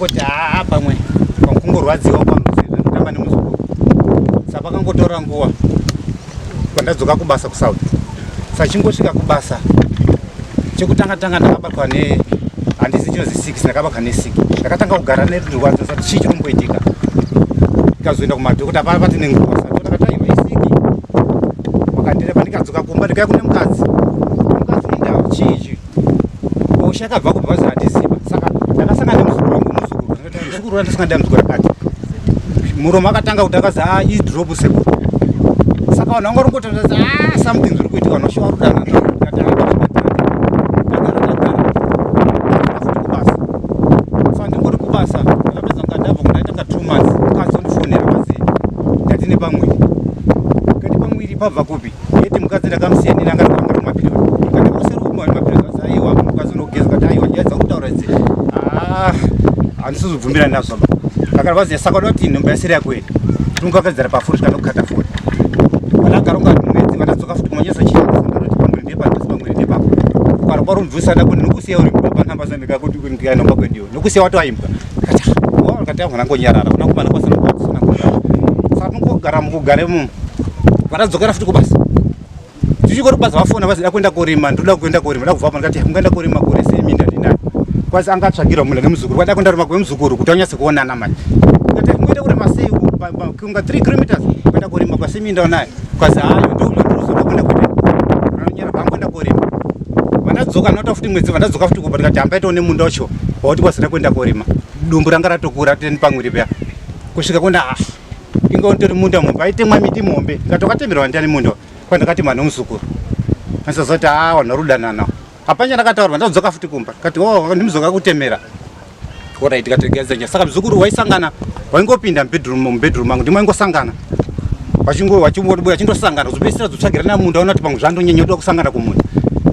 ndakangoti pamwe pamukungorwadziwa kwangu ndamba nemuzukuru saka pakangotora nguva kwandadzoka kubasa kuSouth. Sachingosvika kubasa chekutanga ndakabatwa handisi chinozi 6 ndakabatwa ne6 ndakatanga kugara nerwadza sati chii chiri kumboitika ndikazoenda kumadhokota pava pati nenguva sati ndakataiwa isiki wakandirepa ndikadzoka kumba ndikaya kune mukadzi indau chiichi ushakabva kubva handiziva saka ndakasangana nemuzukuru wangu muzukuru wandasangana muzukuru akati muromo akatanga kuti akazi idrop sekuru saka vanhu vanga ringototati something zviri kuitika noshiwa rudana ndingori kubasa ndakapedza mukandabva kundaitanga 2 months kazondifonera kazi ndatine pamwiri kati pamwiri pabva kupi eti mukadzi ndakamusiya nini anga rikanga rimapirioni kati useri kumwa mapirioni kazi aiwa mukadzi unogeza kati aiwa nyaya dzakutaura idzi handisizobvumbira nazvo akavaziya saka udati nhomba yasiri yako ere tingakadzara pafuri kana kukata furi vanagaronga mwedzi vandadzoka futi kumanyesa chiaandaroti pamwiri ndepandisi pamwiri ndepapo kwara kwarumubvisana kuti nokusiya uri panhamba zandikakuti ndikanomba kwediyo nokusiya watoaimbwa kati avonangonyarara una kumana kwasina kwatisina kugara saka tongogara mukugaremo vandadzokera futi kubasa tichikori kubasa vafona vazida kuenda korima ndoda kuenda korima ndakubva ndakati mungaenda korima kore seminda ndinani kwasi angatsvagira munda nemuzukuru kwada kuenda rima kwemuzukuru kuti anyase kuonana manje kati ngoenda kurima sei kunga 3 kilometers kuenda korima kwaseminda onayo kwasi hayo ndokuzoda kuenda kuita anonyera vangoenda korima vandadzoka nota futi mwedzi vandadzoka futi kuba ndikati hambaitawo nemunda wacho wauti kwasina kuenda korima dumbu ranga ratokura teni pamwiri paya kusvika kwenda inga utori munda mombe aitemwa miti mombe ndikatokatemerwa ndiani munda kwandakati mwana muzukuru asazoti wana rudanana apanya ndakataurwa ndadzoka futi kumba kati ndimzoka kutemera orit katigadzanya saka muzukuru waisangana waingopinda mubedroom angu ndimo waingosangana wachimbobuya chindosangana zopesira zotsvagirana munda unati pamwe zvandonyenya kuda kusangana kumunda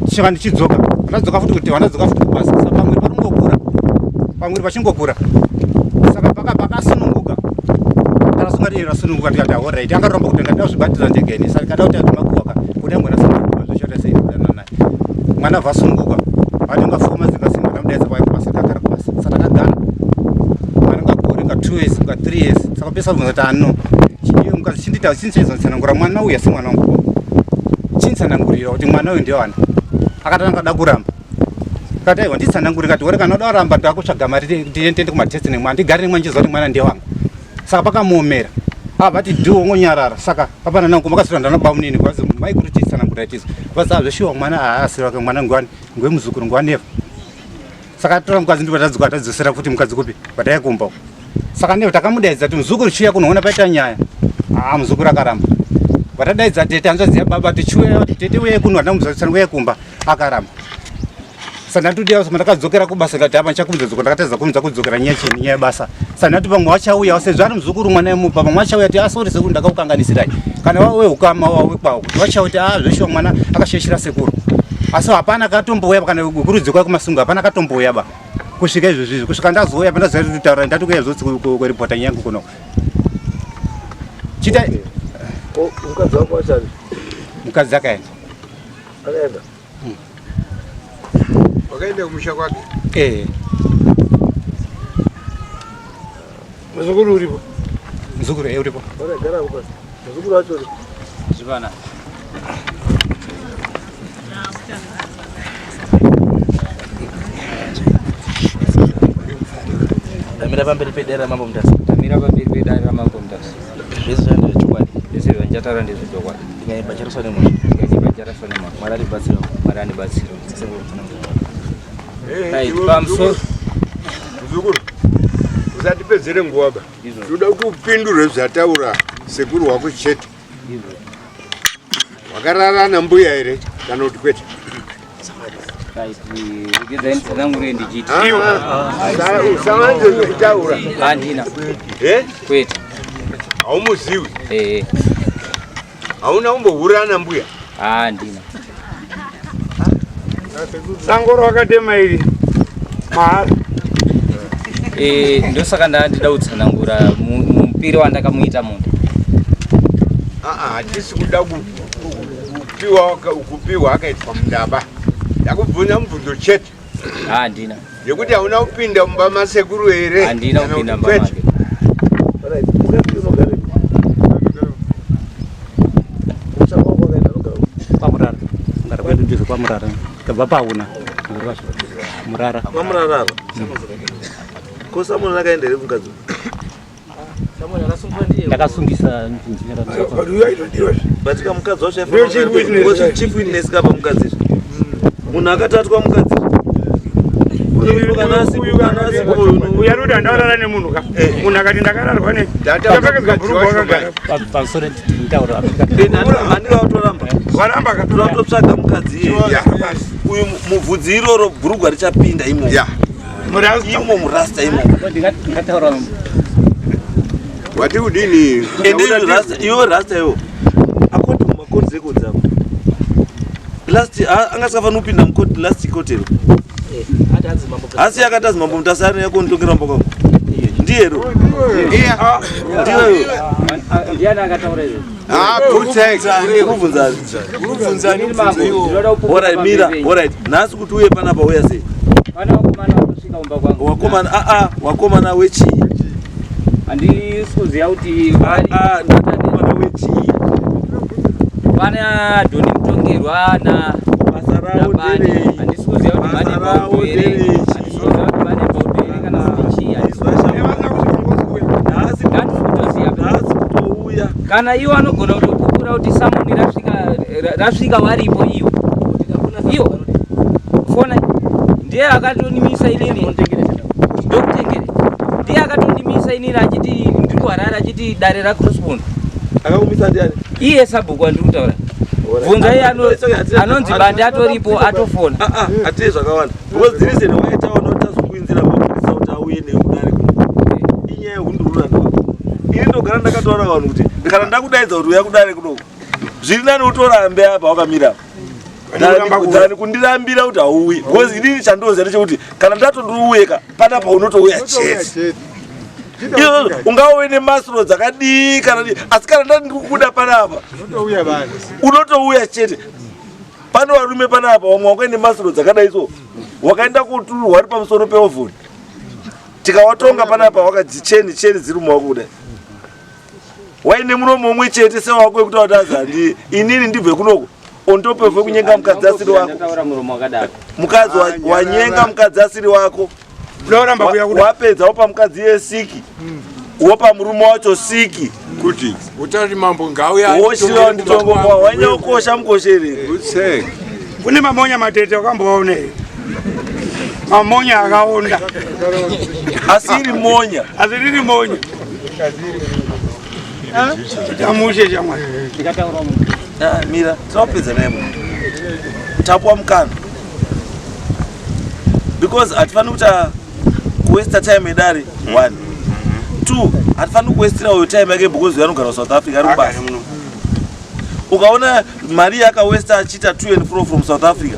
chinga ndichidzoka ndadzoka futi kuti vandadzoka futi kubasa saka pamwiri paringokura pamwiri pachingokura saka pakasununguka rasununguka tikati orit angaromba kuti ndada zvibatira ndegeni saka kada kuti azimakuwaka kuda mwana sununguka zvochota sei kudana naye mwana vasununguka vatingafoma zingasimba ndamudaidza kwaikubasa takagara kubasa saka takagara mwana ngakore nga 2 years nga 3 years saka pesa bvunzati ano mukazi chindita chindichaizonitsanangura mwana uyu asi mwana wangu chinditsanangurira kuti mwana uyu ndiwana akatanga da kuramba kati aiwa nditsanangurira kati ore kana uda kuramba ndakutsvaga mari ndiende kumatesti nemwana ndigare nemwana ndichiziva kuti mwana ndewanga saka pakamuomera vati dhiwo ngonyarara saka papana nangu makasvira ndanaba munini kwazi mai kuti chitsanangurira tizo vazazveshiwa mwana haasirake mwana ngwemuzukuru ngwaneva saka tora mukadzi ndivatadzoka tadzosera futi mukadzi kupi vataikumba saka nevo takamudaidza kuti muzukuru chiuya kunoona paita nyaya muzukuru akaramba vatadaidza tete anzvaziya baba tichiuya tete uye kuno vandamuzasana uye kumba akaramba saka ndatudiya soma ndakadzokera kubasa ngati apa ndichakumudzoka ndakatadza kumudza kudzokera nyaya chini nyaya yebasa saka ndati pamwe wachauya sezvo ari muzukuru mwana emupa pamwe wachauya ti asori sekuru ndakaukanganisirai kana wawe ukama wawe kwawo kuti wachauti zveshiwa mwana akasheshera sekuru asi hapana katomboya kana kurudzikwa kumasungu hapana katomboya ba kusvika izvozvizvi kusvika ndazoya pandazoya kutaura ndati kuya zvotsi kuripota nyangu kuno chita mukadzi wako wachari mukadzi akaenda wakaenda kumusha kwake muzukuru uripo muzukuru uripo gara uko muzukuru wacho uripo zvivana Damira pamberi pedera mambo mutasi. Damira pamberi pedera mambo mutasi. Zvese zvandiri chokwadi. Zvese zvanjataura ndezvechokwadi. Ndingaimba charaso nemwana. Ndingaimba charaso nemwana. Mwari andibatsira. Mwari andibatsira. Pamusoro muzukuru usatipedzere nguva ba toda kuti upindure zvataura sekuru wako chete wakararana mbuya here kana kuti kwete usavanze zvekutaura handina kwete haumuzivi hauna kumbohurana mbuya handina sango rakatema iri mahara ndosaka ndandida kutsanangura mupiri wandakamuita munhu hatisi kuda kupiwa akaitwa mundaba ndakubvunza mubvunzo chete handina yekuti hauna kupinda mumba masekuru here. Handina kupinda mumba make. Pamurara. Ngara kwedu ndizvo pamurara. Kabva pauna. Murara. Pamurara. Kosa munhu akaenda here mukadzi. Samuel akasungwa ndiye. Ndakasungisa njira. Batika mukadzi wacho yafa. Chief witness kapa mukadzi. Munhu akatatwa mukadzi. Uyaruda ndaurara nemunhu ka. Munhu akati ndakararwa ne. Ndakapfeka bhurugu wakagara. Pamusoro nditaura Afrika. Handika utoramba. Waramba ka. Turatsvaga mukadzi iye. Uyu muvhudzi iroro bhurugu richapinda imo. Imo murasta imo. Ndingataura wati udini iwo rasta iwo akoti mumakoti zekodzi ako last angasafanira kupinda mukoti last kotero asi yakatazi mambo mutasari yako nditongera mumba kwangu ndiyero Ndiani akataura izvo? Alright, mira, alright. Nhasi kuti uye panapa uya sei? Pana wakomana wakasvika mumba kwangu. Wakomana wechii? Handisi kuziva kuti wakomana wechii? Pana Doni Mutongerwa na basa rawo nderei? handisi kuziva kuti mane baudu here. Handisi kuziva kuti mane baudu here kana kuti chii. Kana iwo anogona kutopupura kuti Samoni rasvika varipo iyo fona ndiye akatonimisa inini ndokutengere ndiye akatonimisa inini achiti ndiri kuharara achiti dare raCrossbone akaumisa ndiani iye sabhuku andiri kutaura bvunza iye anonzi bandi atoripo atofona atei zvakawanda because the reason why taona kuti tazokuinzira mapurisa kuti auye nekudare inyaya yehundururanda ini ndogara ndakataura vanhu kuti kana ndakudaidza kuti uya kudare kudoko zviri nani utorambe apa wakamira dzani kundirambira kuti hauwi because inini chandoziva ndechekuti kana ndatondiriuyeka panapa unotouya chete izvozvo ungauye nemasuro dzakadii kana asi kana ndati ndikukuda panapa unotouya chete pane varume panapa vamwe wakaenda nemasuro dzakadai so wakaenda kuturwa ari pamusoro peovhoni tikawatonga panapa wakadzicheni dziri muwako kudai waine muromo umwe chete sewako wekuti watazandi inini ndibve kunoko ondopevhe kunyenga mukadzi asiri wako mukadzi wanyenga mukadzi asiri wako wapedza wopa mukadzi yesiki wopa murume wacho siki kuti utari mambo ngauya woshiwa nditongomwa wanyokosha mukoshere kune mamonya matete wakamboone mamonya akaonda asiri monya asiriri monya tamushe chamwari mira tinopedza naye munhu tapwa mukana because hatifaniri kuita kuwesta time yedare 1 2 hatifaniri kuwestira uyo time yake because yanogara South Africa ari kubasa ukaona mari yakawesta achiita 2 and 4 from South Africa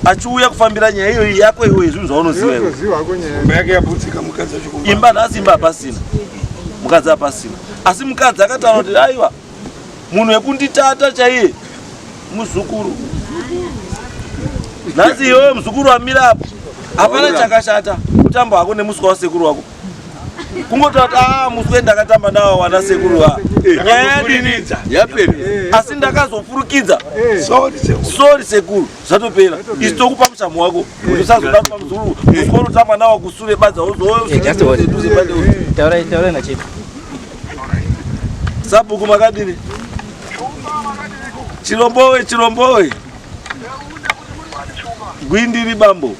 achiuya kufambira nyaya iyoyi yako iwe zvinhu zvaunoziva imba nhasi imba hapasina mukadzi hapasina asi mukadzi akataura kuti aiwa munhu wekunditata chaiye muzukuru nhasi iwewe muzukuru amira apo hapana chakashata kutamba hako nemuswa wasekuru wako kungototi muswe ndakatamba nawo wana sekuru wa nyaya yadinidza yapera asi ndakazofurukidza sori sekuru zvatopera isi tokupa mushamu wako kuti usazodatwa muzukuru muswa unotamba nawo kusure badza taura na chief sabhuku makadini chirombowe gwindiri bambo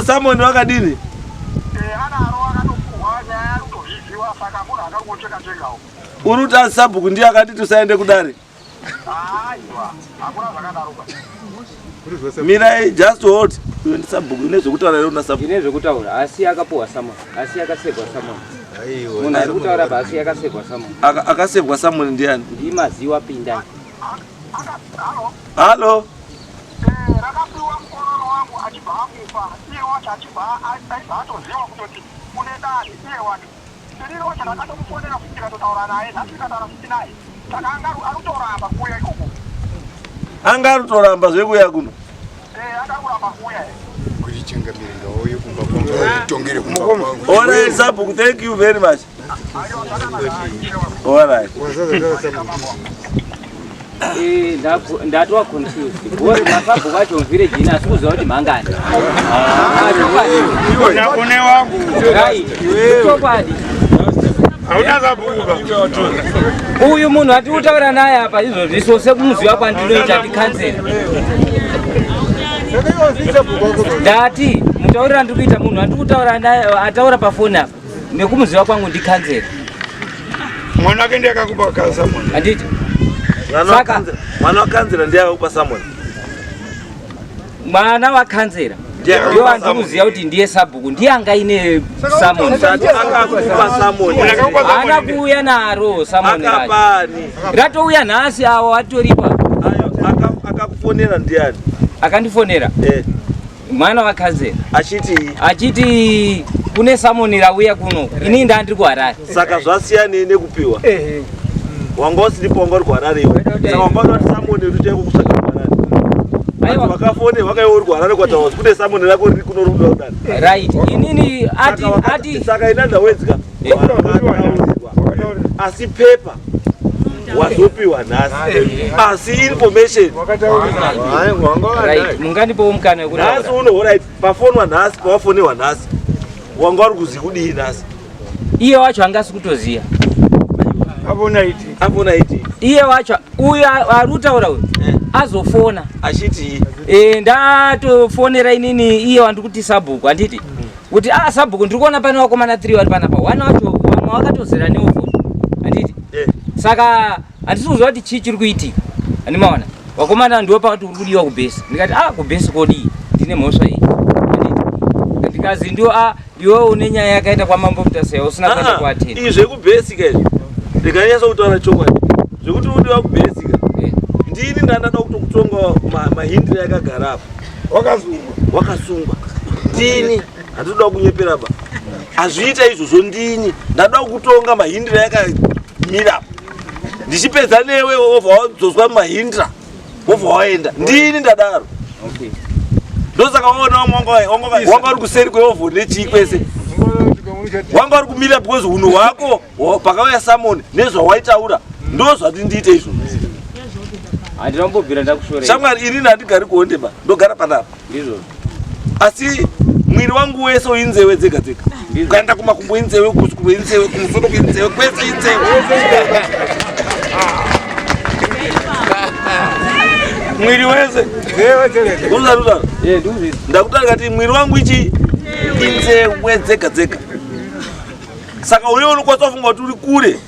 Samoni wakadini uruta sabhuku ndiye akati tusaende kudare mirai just hold sabhuku nezvekutaura rero nasabhuku nezvekutaura asi akapuwa Samoni asi akasevwa Samoni munhu ari kutaura basi akasevwa Samoni akasevwa Samoni ndiani ndimaziwa pindani halo rakapiwa mukororo wangu achibva amufa iye wacho achibva aibva atoziva kutoti une dani iye wacho tiriri wacho rakatomufonera futi tikatotaura naye nhasi tikataura futi naye saka anga ari kutoramba kuuya ikoko anga arutoramba zvekuya kuno akangoramba kuuya kulichengamirira uye kumba kwangu tongere kumba kwangu. All right, Sabhuku, thank you very much. All right. Ndatwa confused. Bora Masabhuku acho village ina sikuziva kuti mangani. Une wangu. Right. Chokwadi. Hauna Sabhuku. Uyu munhu atiutaura naye apa izvozvi sose kumuziva kwandinoita ndikansera. Ndati mutaurira ndiri kuita munhu andikutaura naye ataura pafoni apa nekumuziva kwangu ndikansera. Mwana wake ndiye akakupa kaza mwana. Anditi. Mwana wakanzera ndiye akakupa Samuel. Mwana wakanzera. Ndiyo andikuziva kuti ndiye Sabhuku ndiye angaine Samuel. Akakupa Samuel. Ana kuuya naro Samuel. Akapani. Ratouya nhasi awo atoripa. Ayo akakufonera ndiani? Akandifonera. Mwana wakanzera. Achiti kune Samuel rauya kuno. Ini ndandiri kuHarare. Saka zvasiyana nekupiwa. Wanga usiripo wanga uri kuHarare iwe. Saka wanga uri Samuel ruteko kusaka kuHarare. Aiwa vakafone vakaiwa uri kuHarare kwatawa kune Samuel rako riri kuno rudo udani. Right. Inini ati saka inanda wedzika. Asi paper wazopiwa nhasi. Asi information. Right. Munganipo mukana wekuti. Nhasi uno right. Pafonwa nhasi pawafonewa nhasi. Wanga uri kuzi kudii nhasi. Iye wacho angasi kutoziya. Abona iti. Iye wacho uyu arutaura uyu azofona achiti ndatofonera inini iye wandikuti Sabhuku anditi kuti Sabhuku ndiri kuona pane wakomana 3 vari panapa wana wacho wamwe wakatozera neofoni anditi saka handisi kuziva kuti chii chiri kuitika handimaona wakomana ndiwo pakati uri kudiwa kubhesi ndikati kubhesi kodii ndine mhosva iyi anditi ndikazi ndiwo iwe une nyaya yakaita kwamambo Mutaseya usina kuenda kuatenda izvi zvekubhesi kaizvi ndikanyasa kutaura chokwadi zvekuti udiwa kubhesika ndini ndandada kutokutonga mahindira yakagara apa wakasungwa ndini handitoda kunyepera ba hazviita izvozvo ndini ndada kutonga mahindira yakamira apa ndichipedza newe wobva wadzoswa mahindira wobva waenda ndini ndadaro ndosaka waona wanga uri kuseri kweovho nechii kwese wanga uri kumira because hunhu hwako pakauya Samuel nezvawaitaura ndozvati ndiite izvo. Handinombobvira ndakushorera. Shamwari inini handigari kuondeba ndogara panapa. Ndizvo. Asi mwiri wangu wese uinzewe dzega dzega. Ukaenda kumakumbo inzewe, kusukuru inzewe, kumusoro inzewe, kwese inzewe. Mwiri wese. Uzaruza. Nduzi. Ndakutaura kuti mwiri wangu ichi inzewe dzega dzega. Saka wewe unokwanisa kufunga kuti uri kure.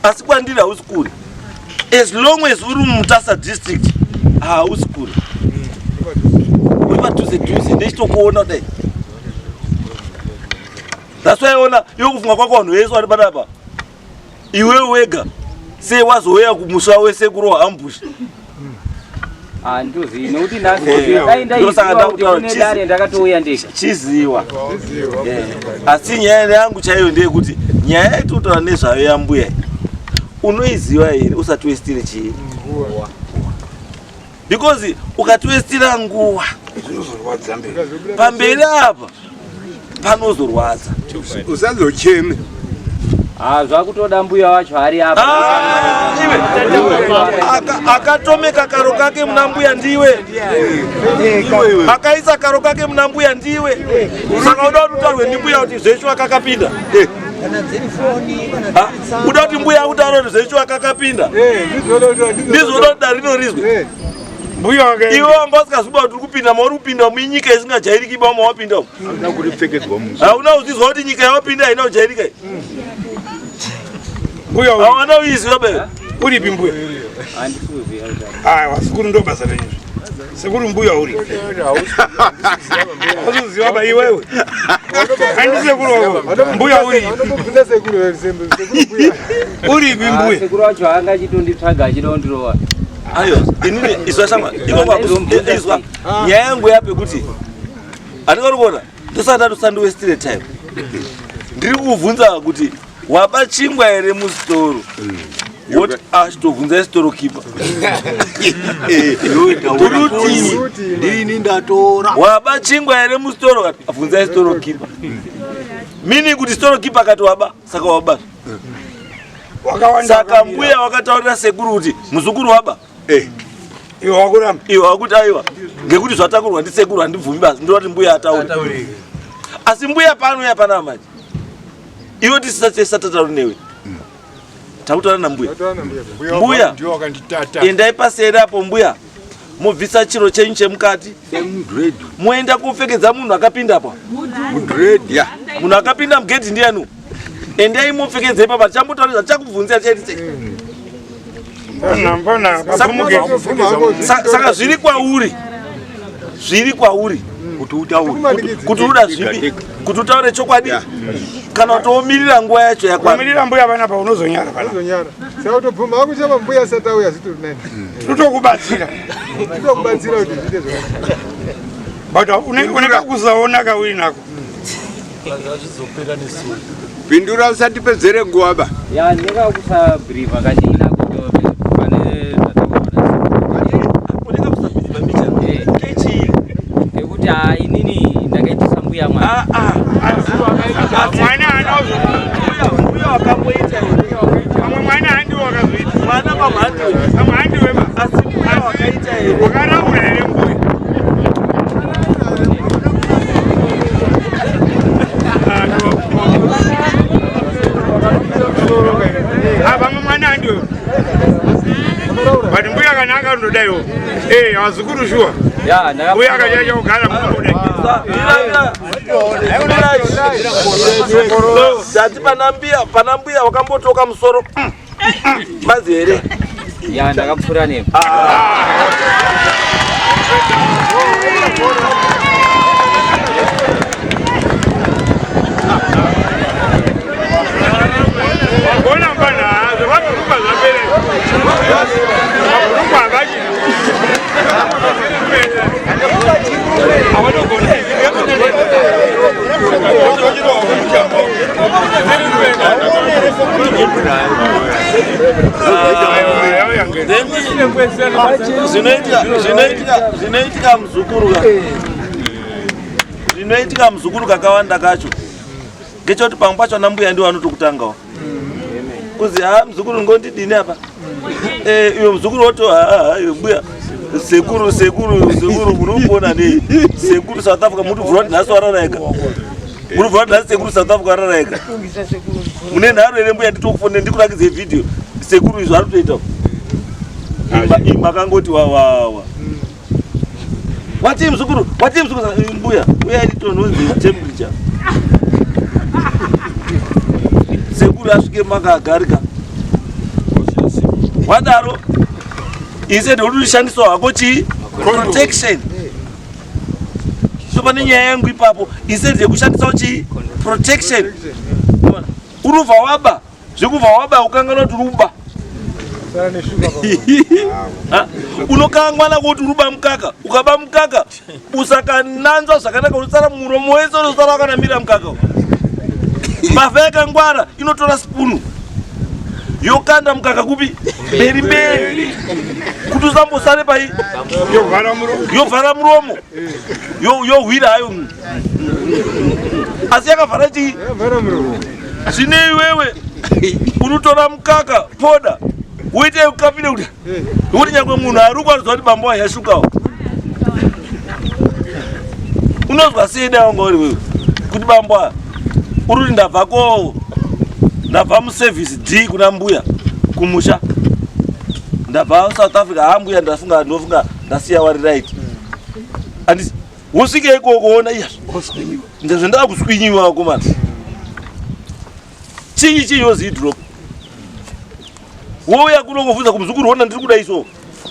Asi kwandiri hausi kure. As long as uri muMutasa district hausi kure. Uri padhuze ndechitokuona kudai. That's why ona iwe kufunga kwako vanhu vese vari panapa. Iwe wega sei wazouya kumusha wesekuru waambush. Nduzi nokuti ndaiziva ndakatouya ndega. Chiziva. Asi nyaya yangu chaiyo ndeyekuti nyaya yaitotaura nezvayo yambuya unoiziva here usati westire chii because ukatiwestira nguva pamberi apa panozorwadza usazocheme zvakutoda mbuya wacho ari apa akatomeka karo kake muna mbuya ndiwe akaisa karo kake muna mbuya ndiwe saka uda kuti utaurwe ndimbuya kuti zveshu akakapinda uda kuti mbuya akutaura kuti zveshu akakapinda ndizoda kuti darinorizwe iwe wanga usingaziva kuti uri kupinda mauri kupinda munyika isingajairiki ba mawapinda hauna kuzvizwa kuti nyika yawapinda haina kujairika hawana uiziva be uripi mbuya wasikuru ndo basa lenyu sekuru mbuya uri uziziva ba iwewe andi sekuru mbuya uripi mbuya sekuru wacho anga chitonditsvaga achidondirowa ayo inini iswashama ikongwaizwa nyaya yangu yape kuti handingarikuona ndosandadosandi westire time ndiri kuvunza kuti wapa chingwa here musitoro What achitovhunza store keeper. Ndini ndatora. Waba chingwa ere mustoro abvunza store keeper. Mini kuti store keeper akati waba saka waba. Saka mbuya wakataurira sekuru kuti muzukuru waba. Iwo wakuramba. Iwo wakuti aiwa. Ngekuti zvatakurwa ndisekuru handibvumi basi ndoti mbuya ataure. Asi mbuya pano yapana manje. Iwo tisatatauri newe. Tautaura na mbuya. Mbuya ndio wakanditata. Endai pasere apo mbuya. Mubvisa chiro chenyu chemukati. Muenda kupfekedza munhu akapinda apa. Ya. Munhu akapinda mugedhi ndiani? Endai mupfekedze papa chambotaura chakubvunza chaiti. Mbona Saka zviri kwauri. Zviri kwauri. Kuti utaure. Kuti uda zvipi? Kuti utaure chokwadi. Kana utomirira nguva yacho yakwana. Umirira mbuya bana pa unozonyara bana. Unozonyara. Saka utobvuma akuchapa mbuya satauya sitori nani. Tutokubatsira. Tutokubatsira kuti zvite zvakanaka. Bata uneka kusaona kawiri nako. Pindura usati pedzere nguva ba. Ya ndeka kusa brief akandina kuti pane Uneka kusabhiza micha. Kechi. Ngekuti inini ndakaitisa mbuya mwana. Mwana anozo. Mbuya wakamboita Amwe mwana handi wakazoita. mwana pamhandi. Amhandi wema. Asi mbuya wakaita here. Wakaraura here mbuya. Vamwe mwana handi wema. But mbuya kana akandodaiwo. Wazukuru shuwa. Ya ndaka Mbuya akachacha kugara mbuya. Zati pana mbuya wakambotoka musoro. Mazi here. ya ndakapfura nemi. Bona mbana zvakurumba zvapere. Zvakurumba havachi. Zvinoitika muzukuru kakawanda kacho ngechoti pamwe pacho ana mbuya ndiwo anotokutangawo kuzi muzukuru ngondidini apa iwe muzukuru woto mbuya sekuru munombona nei sekuru South Africa mutovhura kuti nhasi wararaika munovhura kuti nhasi sekuru South Africa wararaika mune nharo here mbuya nditofone ndikurakidze vhidhiyo sekuru izvo ari kutoita makangoti wawawa wati muzukuru mbuya uyai titonhonze temperature sekuru asvike makagarika wadaro ise ndikutishandiswa hako chii protection so pane nyaya yangu ipapo ise ndekushandisawo chii protection urubva waba zvekubva waba ukangana kuti ruba unokangwana kuti uruba mukaka ukaba mukaka usakananzwa zvakanaka unosara muromo wese unosara wakanamira mukaka mbavha yakangwara inotora spunu yokanda mukaka kupi mberi kuti usambosare pai yovhara muromo yohwira hayo asi yakavhara chii zvine iwewe unotora mukaka poda uite ukapinde kuti kuti nyangwe munhu ari ukwarizwa kuti bambo yashukawo unozwa sei dai wanga uri wewe kuti bambo uri kuti ndabva muservice D kuna mbuya kumusha ndabva South Africa mbuya ndofunga ndasiya wari right andisi usvike ikoko iya ndazvendava kuswinyiwa vakomana chii yozi drop wouya kunongovhunza kumuzukuru wona ndiri kuda iso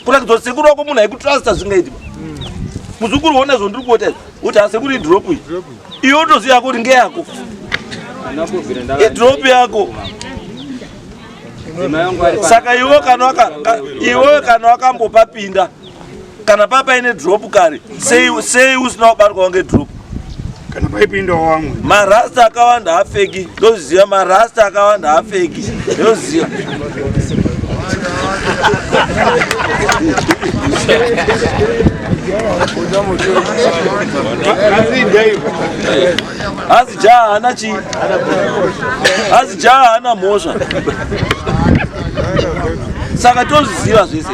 kurakidza kuti sekuru wako munhu aikutrasta zvingaiti muzukuru wona zvo ndiri kuota kuti hasekuru idrop iyi iwe utoziva kuti ngeyako idrop yako saka iwe kana wakambopapinda kana papaine drop kare sei usina kubatwawo ngedrop kana paipinda wamwe marasta akawanda hafeki ndoziva marasta akawanda hafeki ndoziva azijaha hana mhosva saka tozviziva zvese.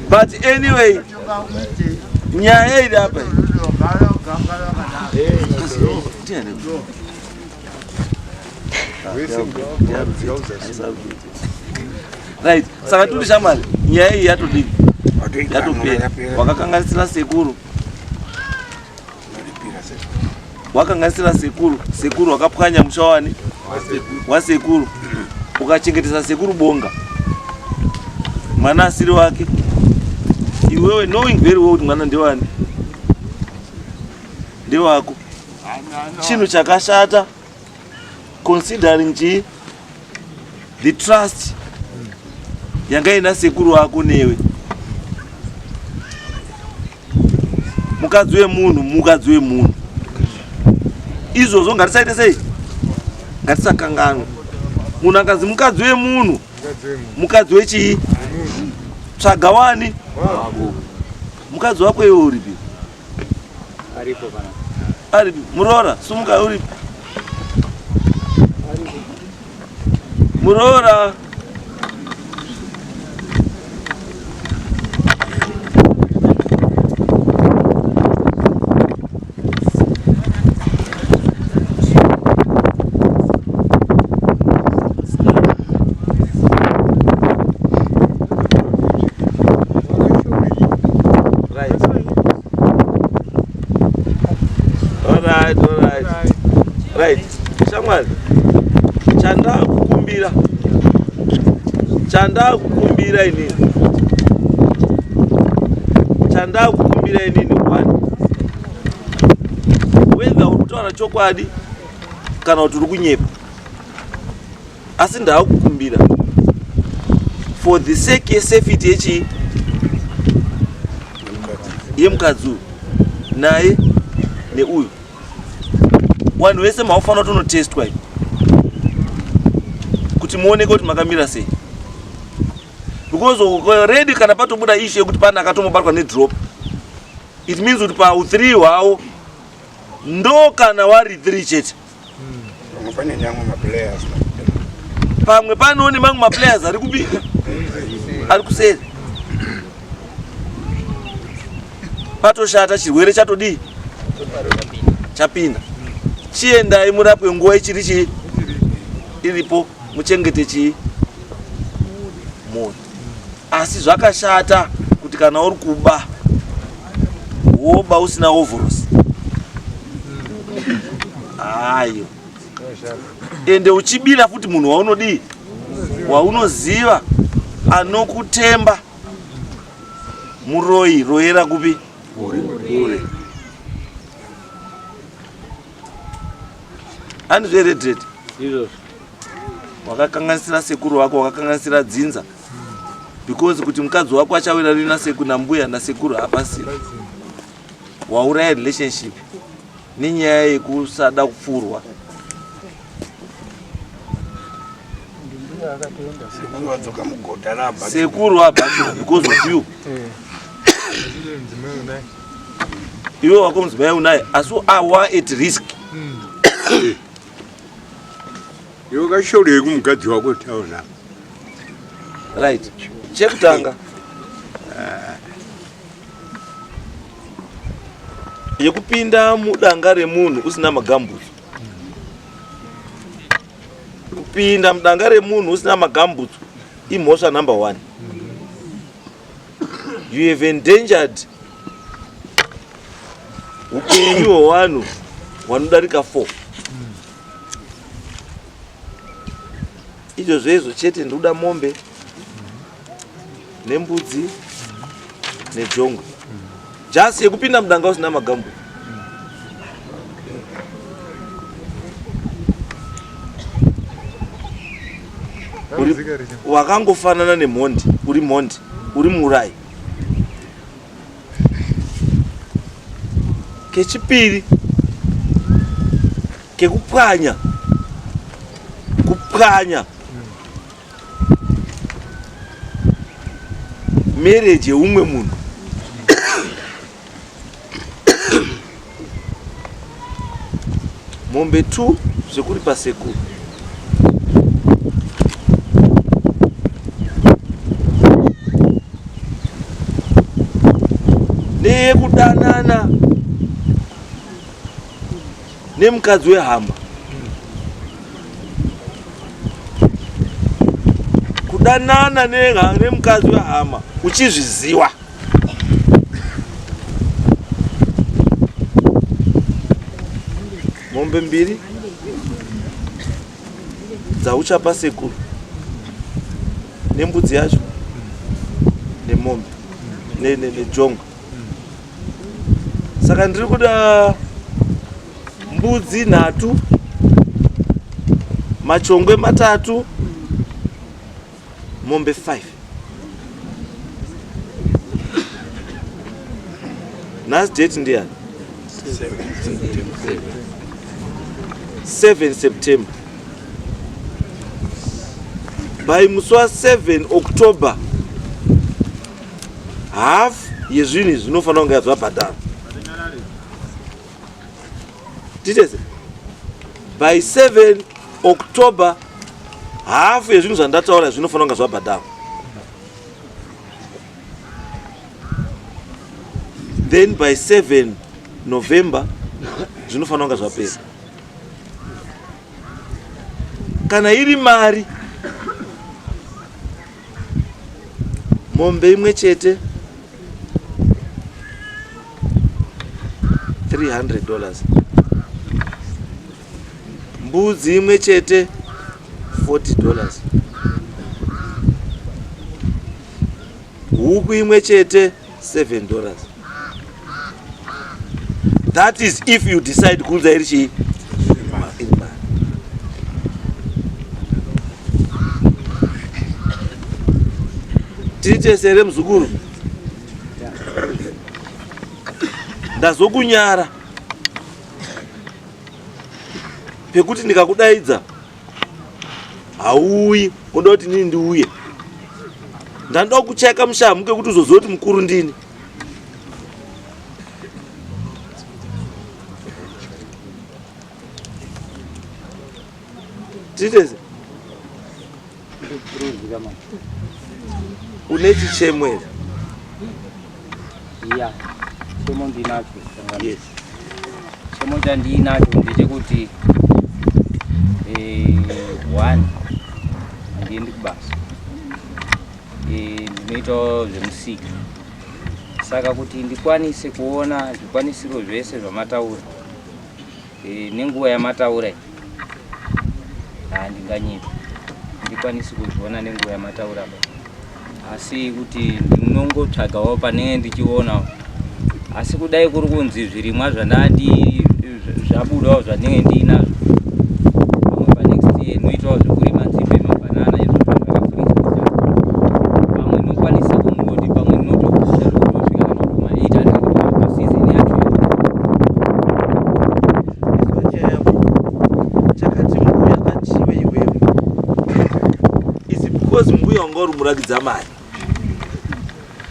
But anyway, nyaya iri apa right. Saka turi shamwari, nyaya iyi yatodini, yatopera. Wakakanganisira sekuru, wakanganisira sekuru, sekuru wakapwanya mushawani wasekuru, ukachengetesa sekuru bonga, mwana asiri wake. Iwewe knowing very well kuti mwana ndewani, ndewako. Chinhu chakashata considering the trust yanga ina sekuru wako newe. Mukadzi wemunhu, mukadzi wemunhu. Izvozvo ngatisaite sei? Ngatisakanganwa. Munhu akazi mukadzi wemunhu, mukadzi wechii? Tsvaga wani? Mukadzi wako iwe uripi? Aripo bana. Aripi? Muroora, sumuka uripi? Muroora. Right. Shamwari, chandakukumbira inini. Chandakukumbira inini one. Whether uri kutaura chokwadi kana kuti uri kunyepa. Asi ndakukumbira for the sake yesafety yechi yemukadzi naye neuyu. Wanhu wese maufana tonotestwa kuti muoneke kuti makamira sei. Because already kana patobuda issue yekuti pana akatomobatwa nedrop, it means kuti pa u3 hwawo ndo kana wari 3 chete. Pamwe panoone mamwe maplayers ari kubi ari kuseri. Patoshata chirwere chatodi chapinda. Chiendai murapwe nguva ichiri iripo, muchengete chii moyo. Asi zvakashata kuti kana uri kuba woba usina overalls. Ayo. Ende uchibira futi munhu waunodi, waunoziva, anokutemba. Muroi, roera kupi? Uri. Ani zveredred izvozvo wakakanganisira sekuru wako, wakakanganisira dzinza, because kuti mukadzi wako achawira rina sekuru nambuya nasekuru hapasi. Wauraya relationship nenyaya yekusada kupfurwa. Sekuru wabva because of you. Iwe wako mudzimai unaye asi awa at risk. Iwe kashorei kumukadzi wako tauna. Right. Chekutanga yekupinda mudanga remunhu usina magambutsu. Kupinda mudanga remunhu usina magambutsu imhosva number 1. You have endangered upenyu hwevanhu vanodarika 4. Izvo zvezvo chete ndoda mombe nembudzi nejongwe. Just yekupinda mudanga usina magambo. Wakangofanana nemhondi, uri mhondi, uri murai. Kechipiri kekupwanya, kupwanya marriage yeumwe munhu mombe 2 zvekuri pasekuru neyekudanana nemukadzi wehama kudanana nemukadzi wehama uchizviziva mombe 2 dzauchapa sekuru nembudzi yacho nemombe nejonga. Saka ndiri kuda mbudzi 3, machongwe 3, mombe 5. Nhasi date ndiani? 7 September. By musi wa7 October half yezvinhu zvinofanira kunge zvabhadhara. Titese by 7 October half yezvinhu zvandataura zvinofanira kunge zvabhadhara. Then by 7 November zvinofanira kunge zvapera. Kana iri mari mombe imwe chete $300, mbudzi imwe chete $40, huku imwe chete $7. That is if you decide kunza iri chii. Titesere muzukuru ndazokunyara pekuti ndikakudaidza hauyi unoda kuti nini ndiuye. Ndanoda kucheka mushamu ngekuti uzoziva kuti mukuru ndini. Titese une chichemwe? Yeah, chemo ndinacho. Yes. Chemo chandinacho ndechekuti 1 ndiendi kubasa. Ndinoita zvemusiki. Saka kuti ndikwanise kuona zvikwanisiro zvese zvamataura nenguva yamataura handinganyipa. Ndikwanise kuzviona nenguva yamataura asi kuti ndinongotsvagawo panenge ndichiona. Asi kudai kuri kunzi zvirimwa zvandati zvabudawo zvandinenge ndinazvo pamwe panext year ndinoitawo zvekurima nzimbe mabhanana izvo zvakafurisa pamwe ndinokwanisa kungoti pamwe ndinotokunda zvekutosvika kana kuti ma8 ari kuti pasizini yacho chakati mbuya achiwe iwewe is because mbuya wanga uri murakidza mari.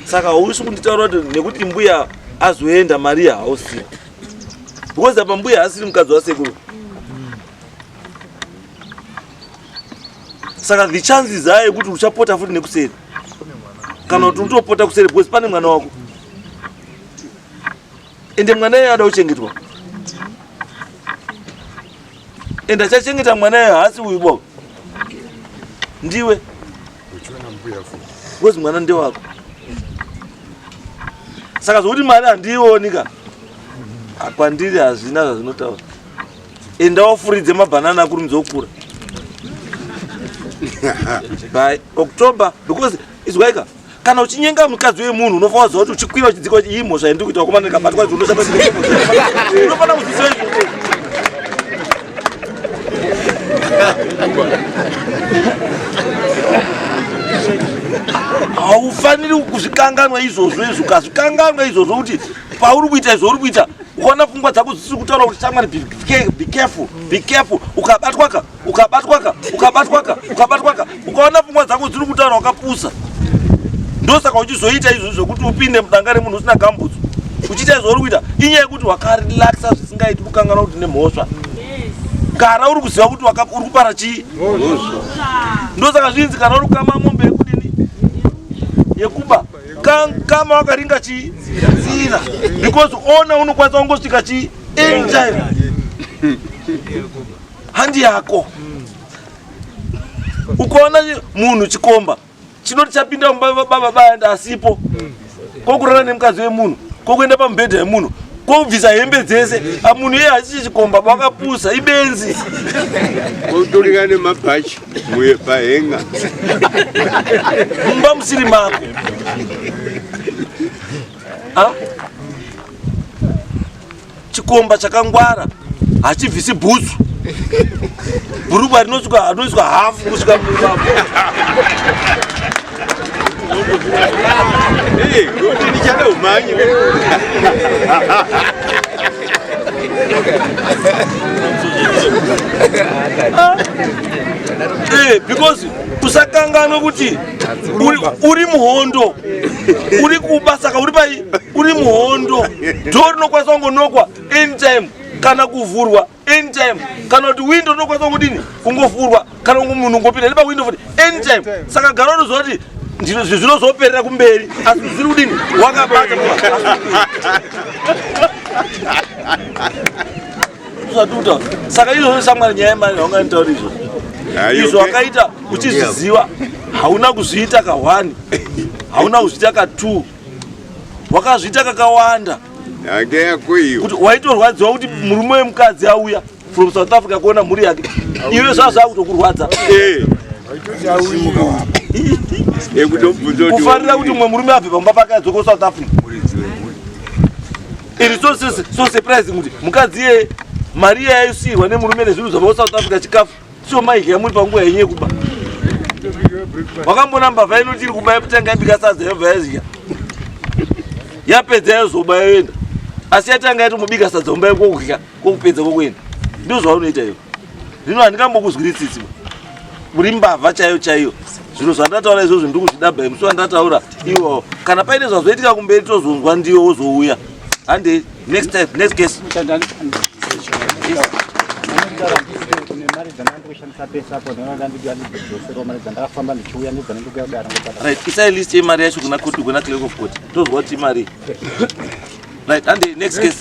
Saka hausi kunditaura kuti nekuti mbuya azoenda mari hausina. Because apa mbuya asiri mukadzi wasekuru. Saka the chances are kuti uchapota futi nekuseri. Kana kuti utopota kuseri because pane mwana wako. Ende mwana yeye ada kuchengetwa. Ende achachengeta mwana yeye hasi uibo. Ndiwe. Because mwana ndi wako. Saka zvokuti mari handionika kwandiri hazvina zvazvinotaura. Endawofuridze mabhanana kuri muzokura by October because izwaika kana uchinyenga mukadzi wemunhu unofanira kuziva kuti uchikwira uchidzika kuti iyi mhosva yandiri kuita wakomana ndikabatwa zvinoshata unofanira kuziva izvozvo. Haufaniri kuzvikanganwa izvozvo ukazvikanganwa izvozvo kuti pauri kuita izvo kuita ukaona pfungwa dzako dzisiri kutaura kuti shamwari be careful ukabatwaka ukaona pfungwa dzako dziri kutaura wakapusa ndosaka uchizoita izvo zvokuti upinde mudanga remunhu usina gambutsu uchiita izvo uri kuita inyaya yekuti wakarelaxa zvisingaiti kukangana kuti nemhosva kana uri kuziva kuti uri kupara chii ndosaka zvinzi kana uri kukama mombe yekudini yekuba kama wakaringa chii tsira because ona unokwanisa kungosvika chii anytime handi yako ukaona munhu chikomba chinoti chapinda mubaba baenda asipo kokurara nemukadzi wemunhu kokuenda pamubhedha yemunhu kobvisa hembe dzese munhu iye hachisi chikomba wakapusa ibenzi kotorika nemabhachi muye pahenga mumba musiri mako chikomba chakangwara hachibvisi bhutsu bhurukwa rinoiswa hafu kusvika mumba kuti ndichada umanyi because usakangana kuti uri muhondo uri kuba saka uri pai uri muhondo ndo rinokwanisa kungonokwa anytime kana kuvhurwa anytime kana kuti window rinokwanisa kudini kungovhurwa kana munhu ngopinda nepa window futi anytime saka gara unozoti zvinozoperera kumberi asi zviri kudini wakabata usatuta saka izvozvo shamwari nyaya yemari haunganitauri izvo wakaita uchizviziva hauna kuzviita ka1 hauna kuzviita ka2 wakazviita kakawanda kuti waitorwadziwa kuti murume wemukadzi auya from South Africa kuona mhuri yake iwe zvakutokurwadza kufarira kuti mwe murume abve pamba pake adzoka South Africa iri so surprising kuti mukadzi iye mari yaisirwa nemurume nezvinhu zvabva South Africa chikafu sio maiki yamuri panguva yenye kuba wakambona mbavha inoti iri kuba yakutenga yabika sadza yobva yazidya yapedza yazoba yoenda asi yatanga yati mubika sadza umba yekokudya kokupedza kokuenda ndizvo zvaunoita iyo zvino handingambokuzwiri tsitsi muri mbavha chaiyo zvino zvandataura izvozvo ndiri kuzvidaba musi wandataura iwo kana paine zvazoitika kumberi tozonzwa ndiwo wozouya hande next time next case right isai list yemari yacho kuna clerk of court tozwa kuti imari right hande next case